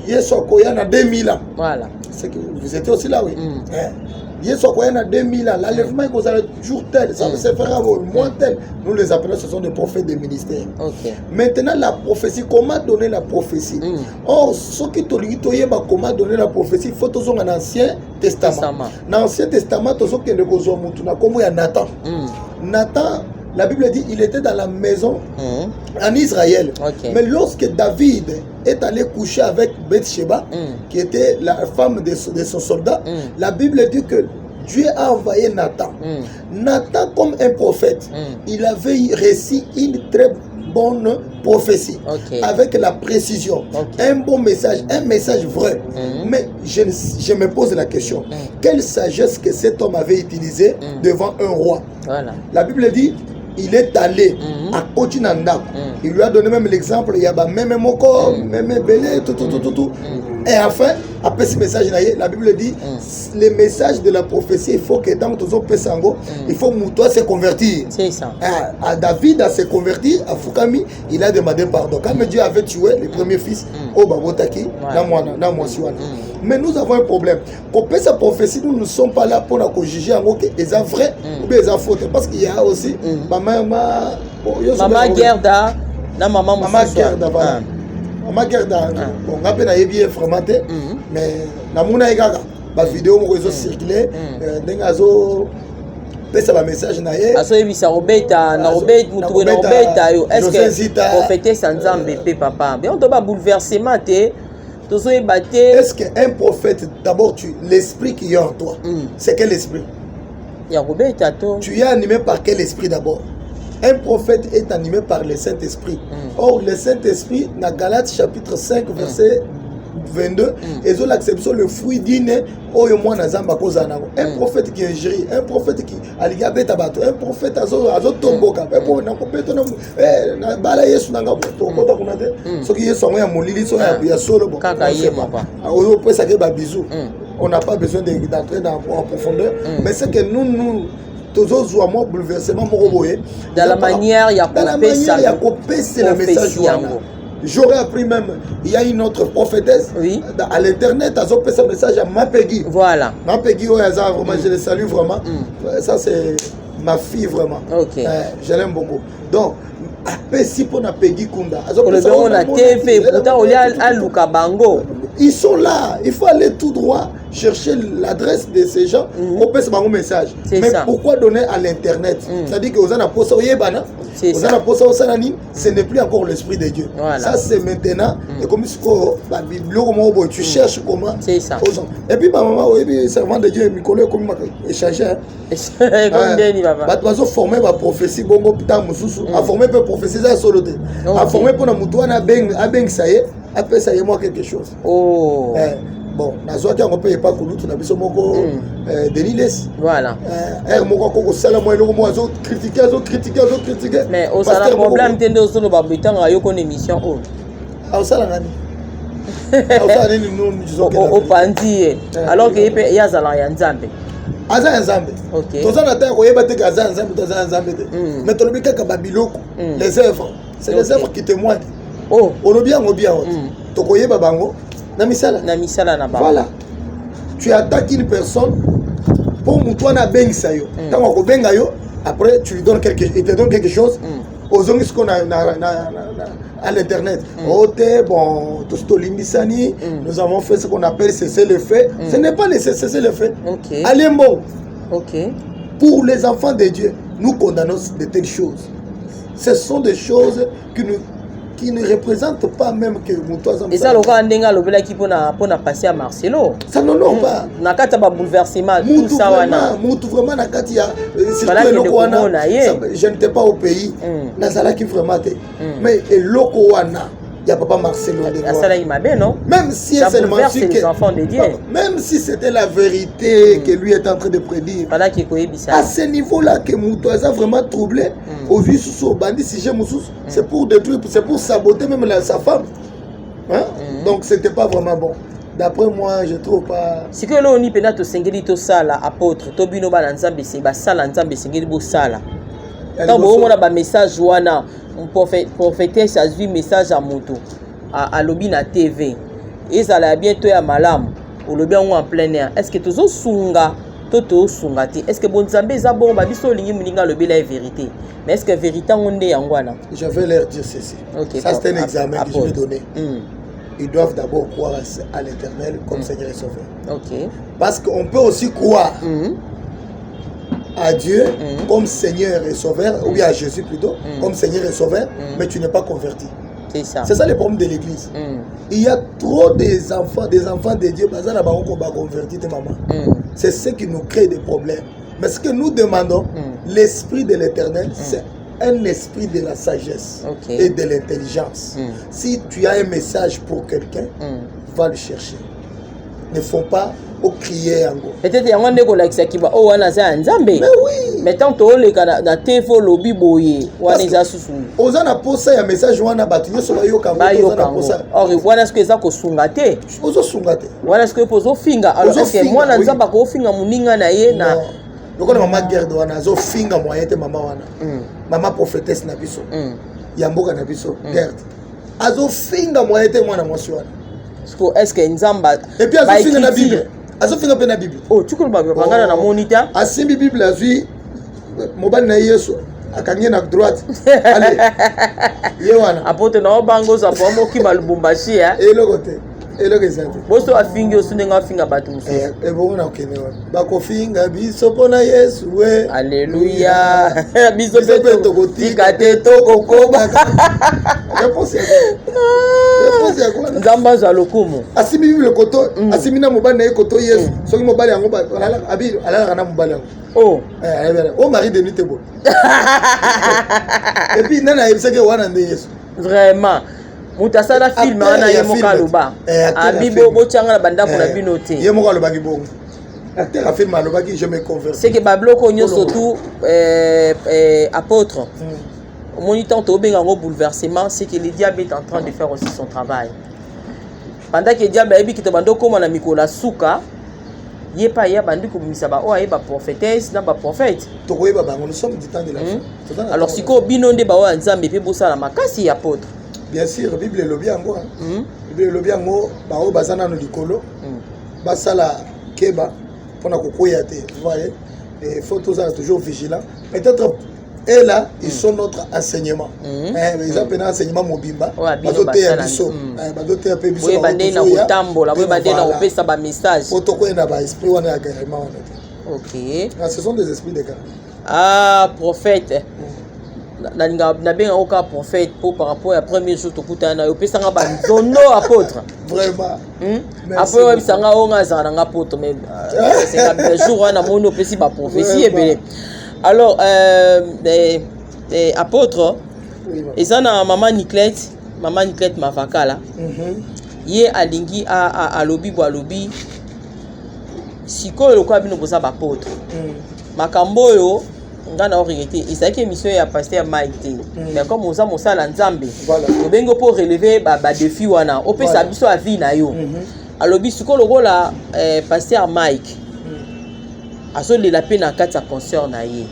Yesokoya na 2000 ans. Voilà. C'est que vous étiez aussi là, oui. Yesokoya na 2000 ans. L'enlèvement est causé jour tel, ça se fera moins tel. Nous les appelons, ce sont des prophètes des ministères. Maintenant, la prophétie, comment donner la prophétie? Or, ce qui comment donner la prophétie, il faut toujours un ancien testament. Dans l'Ancien Testament, il y a Nathan. Nathan, la Bible dit il était dans la maison en Israël. Mais lorsque David est allé coucher avec Bathsheba, qui était la femme de son soldat, la Bible dit que Dieu a envoyé Nathan. Nathan, comme un prophète, il avait reçu une très bonne prophétie, avec la précision, un bon message, un message vrai. Mais je me pose la question, quelle sagesse que cet homme avait utilisée devant un roi? La Bible dit il est allé à Kochinanda. Il lui a donné même l'exemple, il y a même Moko, même Belé, tout. Et enfin, après ce message, la Bible dit les messages de la prophétie, il faut que dans tous les Pessango, il faut Moutoua se convertir. C'est ça. À David, à se convertir, à Fukami, il a demandé pardon. Quand Dieu avait tué les premiers fils, au Babotaki, dans Mwasiwana. Mais nous avons un problème. Quand on sa prophétie, nous ne sommes pas là pour la juger en que c'est vrai ou bien c'est faux. Parce qu'il y a aussi Maman Gerda, Maman Gerda, voilà. Maman Gerda, on a bien bien formaté, mais na muna egaga, ba vidéo mo réseau circulé, dengazo pesa ba message na ye. Aso ebisa Robeta, na Robeta mutu na Robeta yo. Est-ce que prophéter sans Nzambe pe papa? Mais on doit pas bouleversement té. Est-ce qu'un prophète, d'abord, l'esprit qui est en toi, c'est quel esprit? Tu es animé par quel esprit d'abord? Un prophète est animé par le Saint-Esprit. Or, le Saint-Esprit, dans Galates chapitre 5, verset 22, et ont l'acception le fruit d'une un prophète qui ingérie, un prophète qui un prophète azo tomboka on n'a pas besoin d'entrer en profondeur, mais c'est que nous toujours moi bouleversement dans la manière il y a coupé c'est le message. J'aurais appris même, il y a une autre prophétesse à l'internet, elle a fait ce message à Mapegui. Voilà. Mapegui, vraiment, je le salue vraiment. Ça, c'est ma fille vraiment. Je l'aime beaucoup. Donc, après, si pour Mapegui Kunda, ils sont là. Il faut aller tout droit chercher l'adresse de ces gens. On peut se faire un message. Mais pourquoi donner à l'internet? C'est-à-dire que vous avez ce n'est plus encore l'esprit de Dieu. Ça c'est maintenant. Et comme tu cherches comment. C'est ça. Et puis ma maman, servant de Dieu, mes collègues comme échanger. Ils formé ma prophétie bongo putain mususu. A formé pour prophétie ça solo. A formé pour na mutuana beng ça y est. Après ça y est moi quelque chose. Bon, nazoaki on peut pas kulutu na biso moko Denis Les. Voilà. Moko ko sala moi eloko mo azo critiquer. Mais au sala problème tende osolo ba bitanga yo kon émission o. Au sala ngani. Au sala ni nous disons que au pandi alors que il y a zala ya Nzambe. Aza Nzambe. OK. Toza na ta ko yeba te ka Nzambe toza Nzambe te. Mais to lobika ka babiloko les œuvres. C'est les œuvres qui témoignent. Oh, on bien. To ko yeba bango. Na misala na ba. Voilà. Tu attaques une personne pour Moutouana bengisa yo. Tant qu'on benga yo, après tu lui donnes il te donne quelque chose. Aux hommes ce qu'on a à l'internet. Bon, tout ce limbisani, nous avons fait ce qu'on appelle cesser le fait. Ce n'est pas cesser le fait. Allez bon. Pour les enfants de Dieu, nous condamnons de telles choses. Ce sont des choses qui ne représentent pas même que Moutouazam. Et ça, le grand Ndenga, le bel qui pour passer à Marcelo. Ça non pas. Nakata ba bouleversement tout ça wana. Moutou vraiment nakatia. Je n'étais pas au pays. Nazala qui vraiment était. Mais loko wana. Il n'y a pas Marcelo de non? Même si seulement les enfants de Dieu. Même si c'était la vérité que lui est en train de prédire. À ce niveau-là que Moutouaza a vraiment troublé, au vu sous bandit si j'ai Moussous, c'est pour détruire, c'est pour saboter même sa femme. Hein? Donc c'était pas vraiment bon. D'après moi, je trouve pas. Si que l'on y pénate au singeli to sala apôtre, Tobino Balanzambe c'est basala nzambe singeli bo sala. Quand on a un message wana prophétesse a vu message à moto à lobby na TV et ça l'a bientôt à malam au lobby en plein air. Est-ce que tous sunga toto sungati? Est-ce que bon Nzambe za bon ba biso lingi muninga lobby la vérité? Mais est-ce que vérité on est en wana? Je vais leur dire ceci. Ça c'est un examen que je vais donner. Ils doivent d'abord croire à l'Éternel comme Seigneur et Sauveur. Parce qu'on peut aussi croire à Dieu comme Seigneur et Sauveur, ou bien à Jésus plutôt, comme Seigneur et Sauveur, mais tu n'es pas converti. C'est ça. C'est ça le problème de l'Église. Il y a trop des enfants de Dieu, c'est ce qui nous crée des problèmes. Mais ce que nous demandons, l'Esprit de l'Éternel, c'est un esprit de la sagesse et de l'intelligence. Si tu as un message pour quelqu'un, va le chercher. Ne font pas au crier en gros. Peut-être qu'il y a un dégo like ça qui va oh on a ça nzambe. Mais oui. Mais tant que les gars na tefo lobby boye on a ça susu. Oza na posa ya message wana batu yo so ba yo kango oza na posa. Or voilà ce que ça ko sungate. Ozo sungate. Voilà ce que pozo finga. Alors est-ce que moi na nzamba ko finga muninga na ye na lokona mama guerre wana zo finga moyen te mama wana. Mama prophétesse na biso. Ya mboka na biso guerre. Azo finga moyen te mwana mwasi wana. Est-ce que nzamba et puis azo finga na Bible. Azo finga pe na Bible. Oh tu connais pas bangana na moniteur. Asimbi Bible azui mobali na Yesu akangie na droite. Allez. Yewana. Apote na obango za pomo ki malubumbashi ya. Elokote. Elokesate. Boso afingi osunenga afinga batu musu. Bongo na okene wana. Bako finga biso pona Yesu we. Alléluia. Biso pe tokotika te tokokoba. Réponse ya quoi? Nzamba za lokumu. Asimi Bible koto, asimi na mobali na ye koto Yesu. Soki mobali yango ba abi alala na mobali yango. Oh. Oh mari de nuit te bon. Et puis nana yebiseke wana nde Yesu. Vraiment. Mutasala film ana ye moka loba. Abibo bochanga na bandako na bino te. Ye moka loba ki bongo. Acteur a film loba ki je me convertis. C'est que babloko nyo surtout apôtre. Au moniteur to benga ngo bouleversement, c'est que le diable est en train de faire aussi son travail. Pendant que le diable a dit que bandoko na mikola suka ye pa ya bandiko misaba o ayeba prophétesse na ba prophète. Tokoyeba bango nous sommes du temps de la fin. Alors siko bino nde ba wa nzambe pe bosala makasi ya apôtre. Bien sûr, Bible lobi yango. Bible lobi yango ba o bazana no likolo. Basala keba pona kokoya te, vous voyez. Et faut toujours vigilant. Peut-être et là, ils sont notre enseignement. Ils appellent enseignement mobimba. Bazote ya biso. Bazote ya pe biso. Oui, bandé na kotambola, oui bandé na opesa ba message. Otoko na ba esprit wana ya carrément wana. OK. Ce sont des esprits de carrément. Ah, prophète. Na benga oka prophète pour par rapport à premier jour to kutana opesa nga ba nzono apôtre. Vraiment. Après ouais sanga onga za nga apôtre mais c'est comme jour wana mono opesi ba prophétie ebele. Alors, apôtre, et ça, maman Niclette Mavakala, ye alingi a lobby, siko le kwa bino boza apôtre. Makamboyo, ngana origete, et ça qui est mission ya pasteur Mike. Mais comme on sala nzambe, on bengo pour relever ba défi wana, ope sa biso a vie na yo. Alobi siko le rôle pasteur Mike. Aso le la peine en quatre sa concert na ye.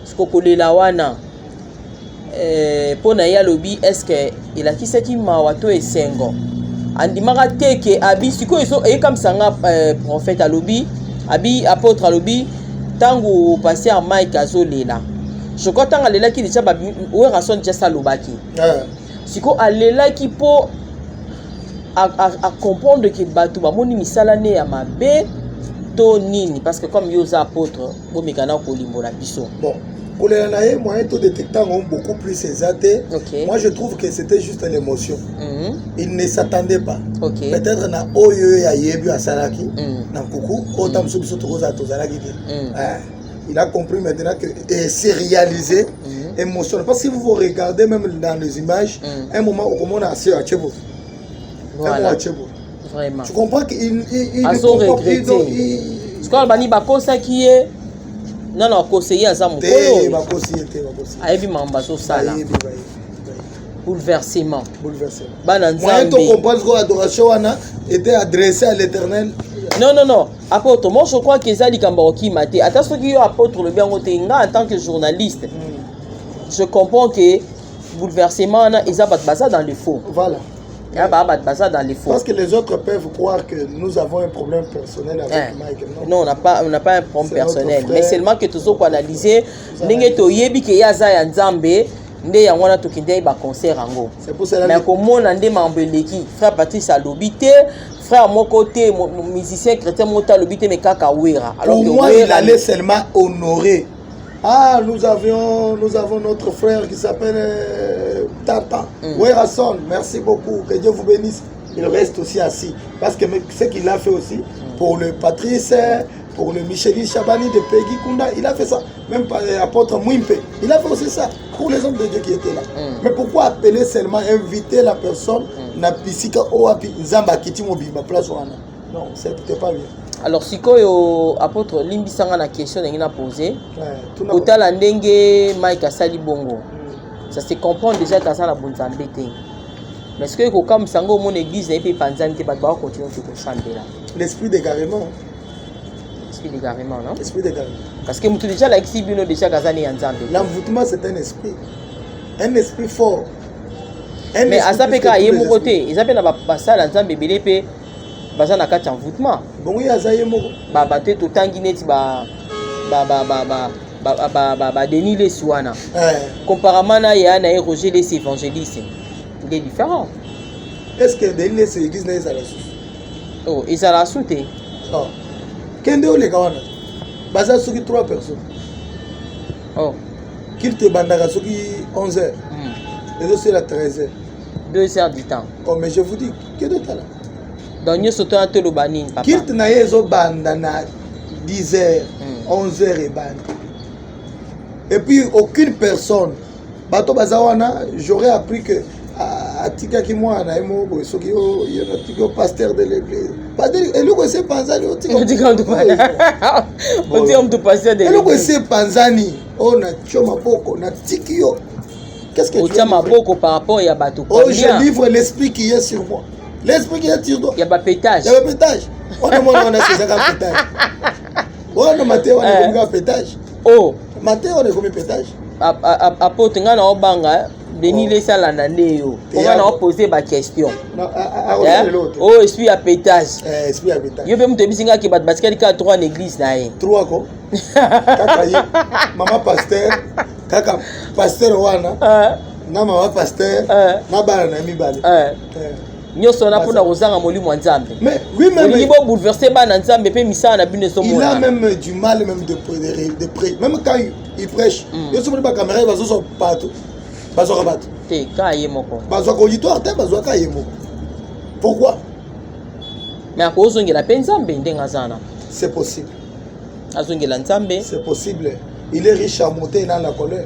Skokole la wana pona ya lobi est-ce que il a qui c'est qui mawato et sengo. Andimaka teke abi siko eso e comme sanga prophète alobi Abi apôtre alobi tango passer à Mike azolela. Je crois tanga lela ki déjà ba ou rason déjà ça lobaki. Siko alela ki po à comprendre que batu ba moni misala ne ya mabe to nini parce que comme yoza apôtre bo mekana ko limbola biso. Bon, pour les naïs, moyen de détecter beaucoup plus exact. Moi je trouve que c'était juste l'émotion. Il ne s'attendait pas. Peut-être na oyo ya yebu à Salaki, na kuku, autant sous à Tozalaki. Il a compris maintenant que c'est réalisé émotionnel. Parce que si vous regardez même dans les images, un moment où on a assez à Tchebo. Voilà. Vraiment. Tu comprends qu'il ce qu'on bani bakosa qui est non non conseiller à Zamou. Aïbi mamba so sala. Bouleversement. Moi tu comprends que l'adoration était adressée à l'Éternel. Non. Apôtre, moi je crois que Zali Kambaroki m'a dit. Attention qu'il y a apôtre le bien en tant que journaliste. Je comprends que bouleversement ils a basé dans les faux. Voilà. Dans les faux. Parce que les autres peuvent croire que nous avons un problème personnel avec Mike. Non, on n'a pas un problème personnel. Mais seulement que tous autres analyser, n'engé to yebi que yaza ya nzambe, ndé ya wana to kinde ba concert ango. C'est pour cela. Mais comme on a mbeleki, frère Patrice a lobité, frère mon côté, musicien chrétien mota lobité mais kaka wera. Alors pour moi, il allait seulement honorer. Ah, nous avons notre frère qui s'appelle Tata. Werason, merci beaucoup, que Dieu vous bénisse. Il reste aussi assis. Parce que ce qu'il a fait aussi, pour le Patrice, pour le Micheli Chabani de Peggy Kunda, il a fait ça. Même par l'apôtre Mouimpe, il a fait aussi ça. Pour les hommes de Dieu qui étaient là. Mais pourquoi appeler seulement, inviter la personne, na pisika oapi, nzamba kiti mobiba place wana. Non, c'était pas bien. Alors si koyo apôtre limbisanga na question ngina poser otala ndenge Mike asali bongo ça se comprend déjà que ça la bonzambe te mais est-ce que ko comme sango mon église na pe panzani te ba continuer ko sambela l'esprit d'égarement non l'esprit d'égarement parce que mutu déjà la exibino déjà kazani ya nzambe l'envoûtement c'est un esprit fort mais asapeka yemo côté ils appellent na ba sala nzambe belé pe baza na kati envoûtement bon oui azaye moko ba te to tangi neti ba Denis les Suana comparément na ya na Roger les évangélistes il est différent est-ce que Denis les église na ezala sous oh ezala sous te oh kende o le kawana baza soki 3 personnes oh qu'il te bandaka soki 11h et aussi la 13h 2 heures du temps oh mais je vous dis que de talent donc nous sommes à Tolobanin papa qu'il te na yezo banda na 10h 11h et band et puis aucune personne bato bazawana j'aurais appris que atika ki mwana emo ko soki yo na tiko pasteur de l'église pasteur eluko se panzani otika ndo pasteur de l'église eluko se panzani on a choma boko na tiki yo qu'est-ce que tu as maboko par rapport ya bato oh je livre l'esprit qui est sur moi l'esprit qui est sur toi il y a pas pétage on a c'est ça pétage on a maté on a comme pétage oh maté on est comme pétage apôtre ngana obanga Denis les sala na ndeyo on va poser ba question oh esprit à pétage esprit à pétage yo be muto bisinga ki bat baskali ka 3 en église na ye 3 ko kaka ye mama pasteur wana na mama pasteur na bana na mibale nyoso na pona kozanga molimo nzambe mais oui même il va bouleverser bana nzambe pe misala na bino so il a même du mal même de prêcher même quand il prêche yo somo ba caméra bazo so partout bazo rabat te ka ye moko bazo ko auditoire te bazo ka ye moko pourquoi mais akozongela pe nzambe ndenga zana c'est possible azongela nzambe c'est possible. Il est riche à monter dans la colère.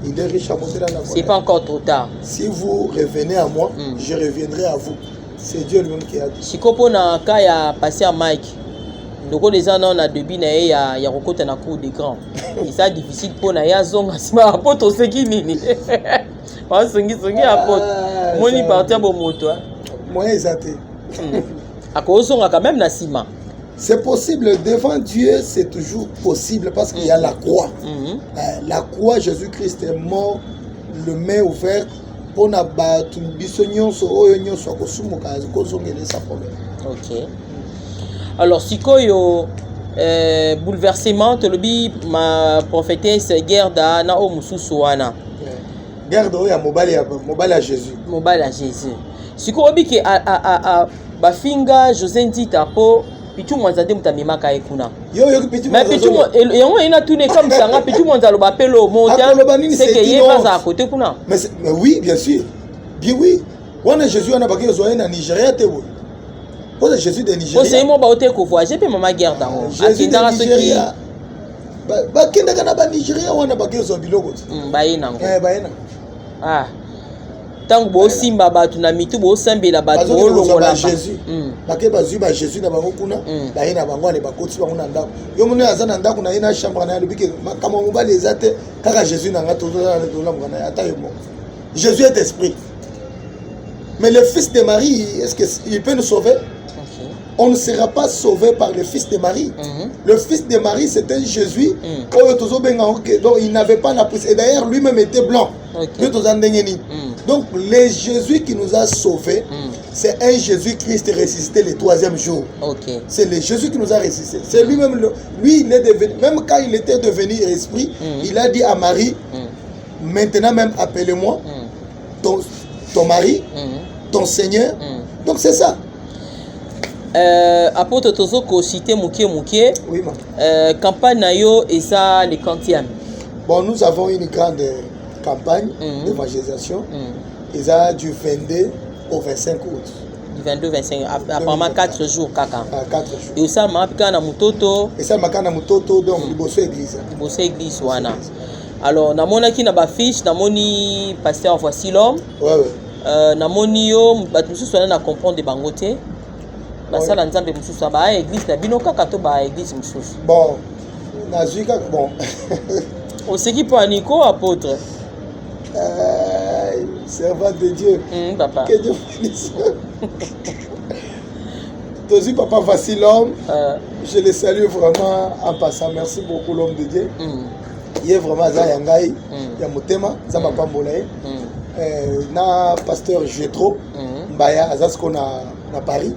Il est riche à monter dans la colère. C'est pas encore trop tard. Si vous revenez à moi, je reviendrai à vous. C'est Dieu lui-même qui a dit. Si kopo na ka ya passer à Mike, ndoko les ans na début na ya kokota na cour des grands. Et ça difficile pour na ya zonga sima apôtre seki nini. Wa songi apôtre. Moni partir bo moto. Moi exacté. Akozonga quand même na sima. C'est possible, devant Dieu, c'est toujours possible parce qu'il y a la croix. La croix, Jésus-Christ est mort, le main ouverte, pour n'a pas tout bisognon sur oignon sur kosumo kazi kozongele sa problème. OK. Alors si koyo bouleversement tolobi ma prophétesse guerre da na o mususu wana guerre do ya mobali à Jésus siko obi ke a bafinga José Ndita po pichu mwanza de mutamimaka ekuna yo pichu mais pichu yango ina tune comme ça nga pichu mwanza lo bapelo monta c'est que yeba za côté kuna mais oui bien sûr bien oui wana Jésus ana bakio zo na Nigeria te bo pour Jésus de Nigeria c'est moi ba ote ko voyager pe mama guerre dango akindara soki ba kenda kana ba Nigeria wana bakio zo biloko bayina ngo bayina tango bo simba batu na mitu bo sambela batu olongola Jésus bake bazui ba Jésus na bango kuna bayina bango ale bakoti bango na ndako yo mona azana ndako na ina chambre na lobike kama mobali ezate kaka Jésus na ngato to na to la mwana ata yo Jésus est esprit. Mais le fils de Marie, est-ce qu'il peut nous sauver? On ne sera pas sauvé par le fils de Marie. Le fils de Marie, c'était Jésus. Donc, il n'avait pas la prise. Et d'ailleurs, lui-même était blanc. Donc, le Jésus qui nous a sauvés, c'est un Jésus-Christ ressuscité le 3e jour. C'est le Jésus qui nous a ressuscité. C'est lui-même, lui, il est devenu, même quand il était devenu esprit, il a dit à Marie, maintenant même appelez-moi ton mari, ton Seigneur. Donc c'est ça. Apôtre Tozoko cité Mouké. Oui, campagne nayo et ça les quantièmes. Bon, nous avons une grande campagne d'évangélisation. Et ça du 22 au 25 août. Du 22-25, apparemment 4 jours kaka. 4 jours. Et ça m'a appris na mutoto. Et ça m'a appris na mutoto donc liboso église. Liboso église wana. Alors namonaki na ba fiche namoni pasteur voici l'homme. Ouais. Namoni yo batu mususu wana na comprendre de bangote. Basala nzambe mususu ba église na bino kaka to ba église mususu. Bon. Nazika bon. On sait qui peut Nico apôtre. Servant de Dieu. Papa. Que Dieu bénisse. Tozi papa voici l'homme. Je le salue vraiment en passant. Merci beaucoup l'homme de Dieu. Il est vraiment za yangai ya mutema za mapambola na pasteur Jetro Mbaya azasko na Paris.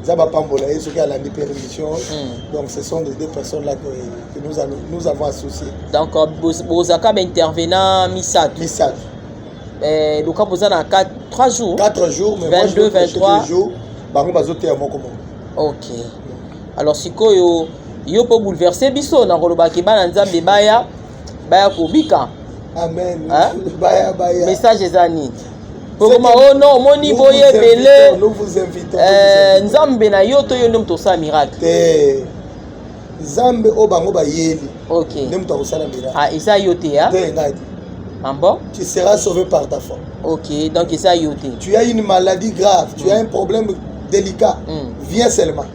Za mapambola ce qui a la permission. Donc ce sont les deux personnes là que nous avons associés. Donc bozaka intervenant Misat. Le cas posé dans 3 jours. 4 jours mais 22 23 jours. Bango bazote ya moko. OK. Alors siko yo peut bouleverser biso na koloba ke bana nzambe baya kobika. Amen. Baya. Message ezani. Pokoma non moni boye belé. Nous vous invitons. Nzambe na yo to yo ndom to sa miracle. Nzambe o bango ba yeli. OK. Ndom to sa miracle. Isa yo te ya. Bon? Tu seras sauvé par ta foi. OK, donc ça y est. Tu as une maladie grave, tu as un problème délicat. Viens seulement.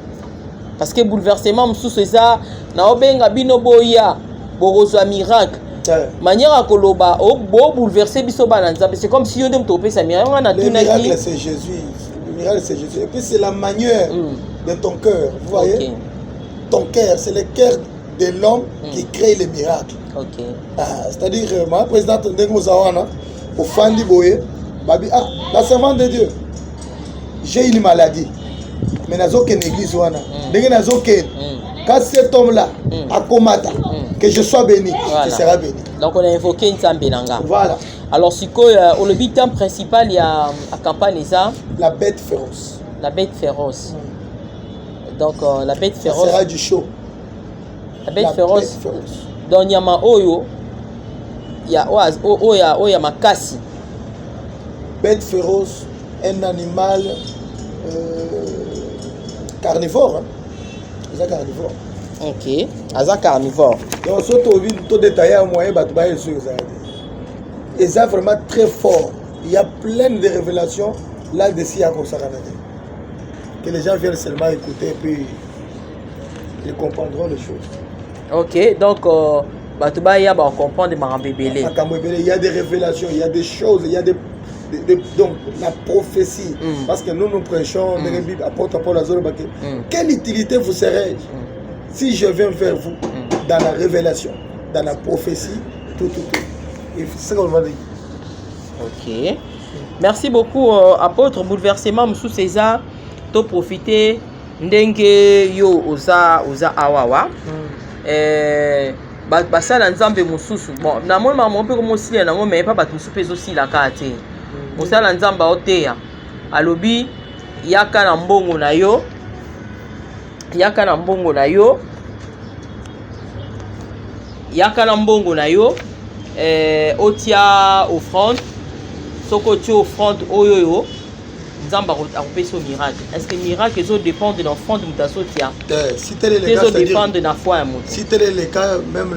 Parce que bouleversement sous ça na obenga bino boya borozo miracle. Manière à koloba o bouleverser biso bana nzambe c'est comme si yo dem topé sa miracle on a tout na miracle c'est Jésus. Le miracle c'est Jésus. Et puis c'est la manière de ton cœur, vous voyez? Ton cœur, c'est le cœur de l'homme qui crée les miracles. OK. C'est-à-dire ma présidente Ndengo Zawana au Fandi Boye babi la servante de Dieu. J'ai une maladie. Mais nazo ken église wana. Ndenge nazo ken. Quand cet homme là a comata que je sois béni, tu seras béni. Donc on a invoqué Nzambe nanga. Voilà. Alors siko au le but principal il y a à campagne ça la bête féroce. La bête féroce. Donc la bête féroce. Ça sera du show. La bête féroce. Dans Nyama Oyo, il y a makasi. Bête féroce, un animal carnivore. C'est carnivore. OK. Aza carnivore. Donc, tout détaillé à moyen, et ça vraiment très fort. Il y a plein de révélations là-dessus à Kosarana. Que les gens viennent seulement écouter et puis ils comprendront les choses. OK, donc Batouba on comprend de Marambébélé. Il y a des révélations, il y a des choses, il y a donc la prophétie. Parce que nous prêchons dans la Bible, apôtre Paul Azor. Quelle utilité vous serait si je viens vers vous dans la révélation, dans la prophétie, tout. Et c'est ce qu'on va dire. OK. Merci beaucoup, apôtre. Bouleversement, sous César, tu profiter ndenge yo oza awawa basala nzambe mosusu bon na moni makambo mpe komosilela nango me pa bato mosusu mpe ezosilaka te mosala nzambe aoteya alobi yaka na mbongo na yo yaka na mbongo na yo otia offrande soki otia offrande oyo nzamba akopesa miracle. Est-ce que miracle ezo dépendre de l'offrande moto azotia si tel est le cas, dépendre de la foi ya moto. Si tel est le cas, même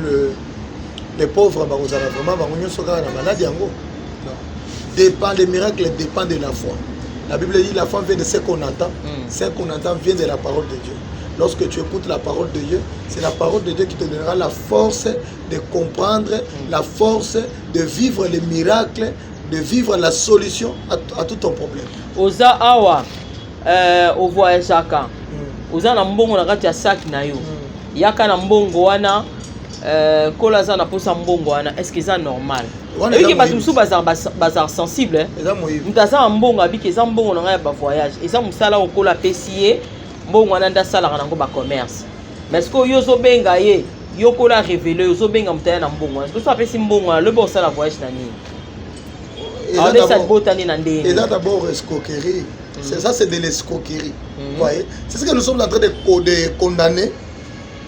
les pauvres bakozala vraiment bango nyonso kaka na maladi yango dépend, les miracles dépendent de la foi. La Bible dit la foi vient de ce qu'on entend, ce qu'on entend vient de la parole de Dieu. Lorsque tu écoutes la parole de Dieu, c'est la parole de Dieu qui te donnera la force de comprendre, la force de vivre les miracles, de vivre la solution à tout ton problème. Oza awa au voyage aka oza na mbongo na kati ya sac na yo yaka na mbongo wana kola za na posa mbongo wana, est-ce que c'est normal? Et que bato musu bazar sensible mutaza na mbongo abiki eza mbongo na ngai ba voyage eza musala okola pesier mbongo wana ndasala nango ba commerce. Mais est-ce que yo zo benga ye yo kola révéler yo zo benga mutaya na mbongo est-ce que so apesi mbongo le bo sala voyage na nini? Et là d'abord escroquerie. C'est ça, c'est de l'escroquerie. Voyez, c'est ce que nous sommes en train de condamner.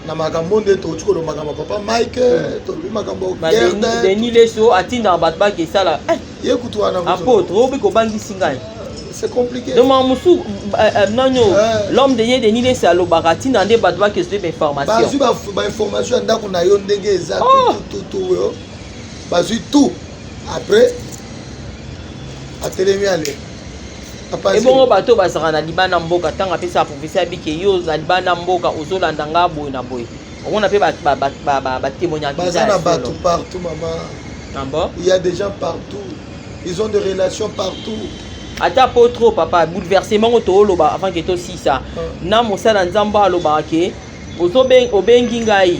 Na makambo de tochuko lo makambo papa Mike to lui makambo Gerda Denis Leso atinda batba ke sala yekutu wana apôtre obi ko bangi singai. C'est compliqué. Donc mamusu nanyo l'homme de Dieu Denis Leso alo baratina nde batba ke se information. Bazu ba information ndako na yo ndenge eza tout yo. Bazu tout. Après atelemi ale et bon bato bazaka na libana mboka tanga pesa professeur bike yo na libana mboka ozolanda nga boy na boy on a fait ba témoignage bazana bato partout maman ambo il y a des gens partout, ils ont des relations partout. Ata pas trop papa bouleversement to loba avant que to si ça na mosala nzamba loba ke obengi ngai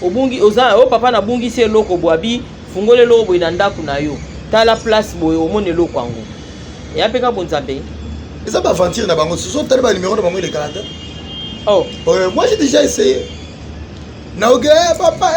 obungi oza o papa na bungi se loko boabi fungole lobo boy na ndako na yo la place boy au monde lo kwango et apeka bonzambe ça va aventure na bango ce sont tellement numéro de bango les caractères. Oh moi j'ai déjà essayé na papa